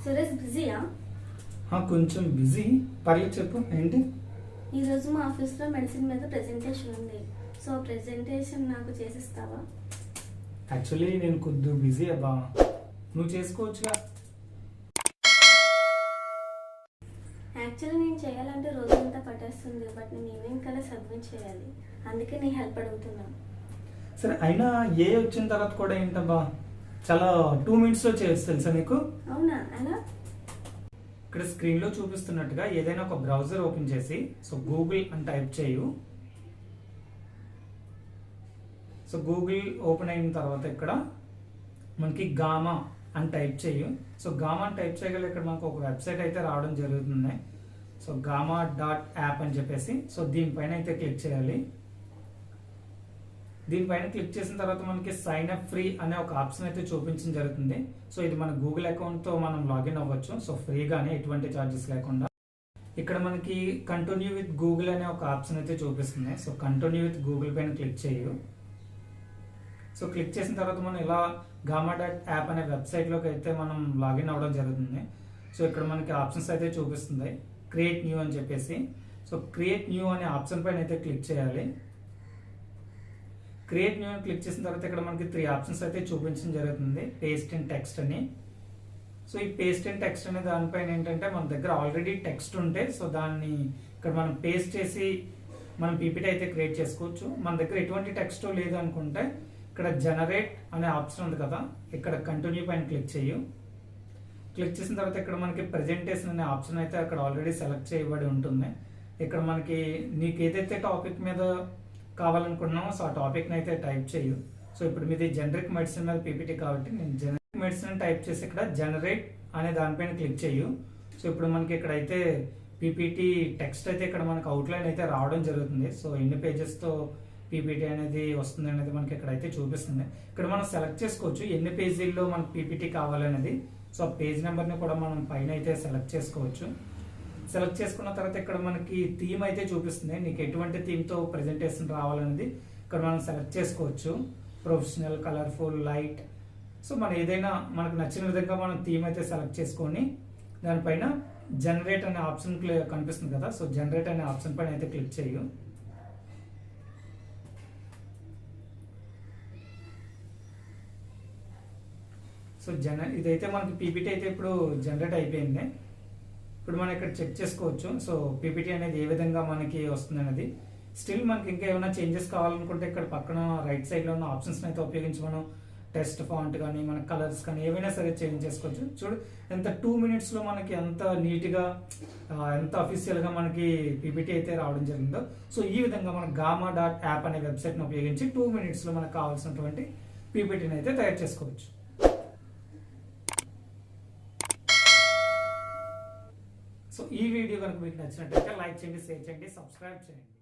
సురేష్ బిజీయా? కొంచెం బిజీ. పర్లేదు, చెప్పు ఏంటి. ఈరోజు మా ఆఫీస్లో మెడిసిన్ మీద ప్రెజెంటేషన్ ఉంది. సో ప్రెజెంటేషన్ నాకు చేసిస్తావా? యాక్చువల్లీ నేను కొద్దిగా బిజీ అబ్బా, నువ్వు చేసుకోవచ్చుగా. యాక్చువల్లీ నేను చేయాలంటే రోజంతా పట్టేస్తుంది, బట్ నేను ఈవినింగ్ కల్లా సబ్మిట్ చేయాలి. అందుకే నీ హెల్ప్ అడుగుతున్నా. సరే, అయినా ఏ వచ్చిన తర్వాత కూడా ఏంటబ్బా, చాలా 2 minutesలో చేయొచ్చు తెలుసా నీకు. అవునా? ఎలా? ఇక్కడ స్క్రీన్లో చూపిస్తున్నట్టుగా ఏదైనా ఒక బ్రౌజర్ ఓపెన్ చేసి గూగుల్ అని టైప్ చేయు. గూగుల్ ఓపెన్ అయిన తర్వాత ఇక్కడ మనకి గామా అని టైప్ చేయు. గామా అని టైప్ చేయగల ఇక్కడ మనకు ఒక వెబ్సైట్ అయితే రావడం జరుగుతుంది. gama.app అని చెప్పేసి దీనిపైన అయితే క్లిక్ చేయాలి. దీనిపైన క్లిక్ చేసిన తర్వాత మనకి సైన్ అప్ ఫ్రీ అనే ఒక ఆప్షన్ అయితే చూపించడం జరుగుతుంది. ఇది మన గూగుల్ అకౌంట్తో మనం లాగిన్ అవ్వచ్చు. ఫ్రీగానే, ఎటువంటి ఛార్జెస్ లేకుండా. ఇక్కడ మనకి కంటిన్యూ విత్ గూగుల్ అనే ఒక ఆప్షన్ అయితే చూపిస్తుంది. కంటిన్యూ విత్ గూగుల్ పైన క్లిక్ చేయు. క్లిక్ చేసిన తర్వాత మనం ఇలా gama.app అనే వెబ్సైట్లోకి అయితే మనం లాగిన్ అవ్వడం జరుగుతుంది. ఇక్కడ మనకి ఆప్షన్స్ అయితే చూపిస్తుంది. క్రియేట్ న్యూ అని చెప్పేసి. క్రియేట్ న్యూ అనే ఆప్షన్ పైన అయితే క్లిక్ చేయాలి. క్రియేట్ న్యూ అని క్లిక్ చేసిన తర్వాత ఇక్కడ మనకి 3 ఆప్షన్స్ అయితే చూపించడం జరుగుతుంది. పేస్ట్ అండ్ టెక్స్ట్ అని. ఈ పేస్ట్ అండ్ టెక్స్ట్ అనే దానిపైన ఏంటంటే మన దగ్గర ఆల్రెడీ టెక్స్ట్ ఉంటే దాన్ని ఇక్కడ మనం పేస్ట్ చేసి మనం పీపీటీ అయితే క్రియేట్ చేసుకోవచ్చు. మన దగ్గర ఎటువంటి టెక్స్ట్ లేదు అనుకుంటే ఇక్కడ జనరేట్ అనే ఆప్షన్ ఉంది కదా, ఇక్కడ కంటిన్యూ పైన క్లిక్ చేయు. క్లిక్ చేసిన తర్వాత ఇక్కడ మనకి ప్రెజెంటేషన్ అనే ఆప్షన్ అయితే అక్కడ ఆల్రెడీ సెలెక్ట్ చేయబడి ఉంటుంది. ఇక్కడ మనకి నీకు ఏదైతే టాపిక్ మీద కావాలనుకుంటున్నామో ఆ టాపిక్ని అయితే టైప్ చేయు. ఇప్పుడు మీది జనరిక్ మెడిసిన్ మీద పీపీటీ కాబట్టి నేను జనరిక్ మెడిసిన్ టైప్ చేసి ఇక్కడ జనరేట్ అనే దానిపైన క్లిక్ చేయు. ఇప్పుడు మనకి ఇక్కడ అయితే పీపీటీ టెక్స్ట్ అయితే ఇక్కడ మనకి అవుట్లైన్ అయితే రావడం జరుగుతుంది. ఎన్ని పేజెస్తో పీపీటీ అనేది వస్తుంది అనేది మనకి ఇక్కడ అయితే చూపిస్తుంది. ఇక్కడ మనం సెలెక్ట్ చేసుకోవచ్చు ఎన్ని పేజీల్లో మనకి పీపీటీ కావాలనేది. ఆ పేజ్ నెంబర్ని కూడా మనం పైన అయితే సెలెక్ట్ చేసుకోవచ్చు. సెలెక్ట్ చేసుకున్న తర్వాత ఇక్కడ మనకి థీమ్ అయితే చూపిస్తుంది. నీకు ఎటువంటి థీమ్తో ప్రెజెంటేషన్ రావాలనేది ఇక్కడ మనం సెలెక్ట్ చేసుకోవచ్చు. Professional, colourful, light. మనం ఏదైనా మనకు నచ్చిన విధంగా మనం థీమ్ అయితే సెలెక్ట్ చేసుకొని దానిపైన జనరేట్ అనే ఆప్షన్ కనిపిస్తుంది కదా, జనరేట్ అనే ఆప్షన్ పైన అయితే క్లిక్ చేయు. ఇదైతే మనకి పీపీటీ అయితే ఇప్పుడు జనరేట్ అయిపోయింది. ఇప్పుడు మనం ఇక్కడ చెక్ చేసుకోవచ్చు పీపీటీ అనేది ఏ విధంగా మనకి వస్తుంది అనేది. స్టిల్ మనకి ఇంకా ఏమైనా చేంజెస్ కావాలనుకుంటే ఇక్కడ పక్కన రైట్ సైడ్లో ఉన్న ఆప్షన్స్ అయితే ఉపయోగించి మనం టెక్స్ట్ ఫాంట్ కానీ మన కలర్స్ కానీ ఏవైనా సరే చేంజ్ చేసుకోవచ్చు. చూడు ఎంత 2 minutesలో మనకి ఎంత నీట్గా ఎంత అఫీషియల్గా మనకి పీపీటీ అయితే రావడం జరిగిందో. ఈ విధంగా మన gama.app అనే వెబ్సైట్ని ఉపయోగించి 2 minutesలో మనకు కావాల్సినటువంటి పీపీటీని అయితే తయారు చేసుకోవచ్చు. ఈ వీడియో కనుక మీకు నచ్చినట్లయితే లైక్ చేయండి, షేర్ చేయండి, సబ్స్క్రైబ్ చేయండి.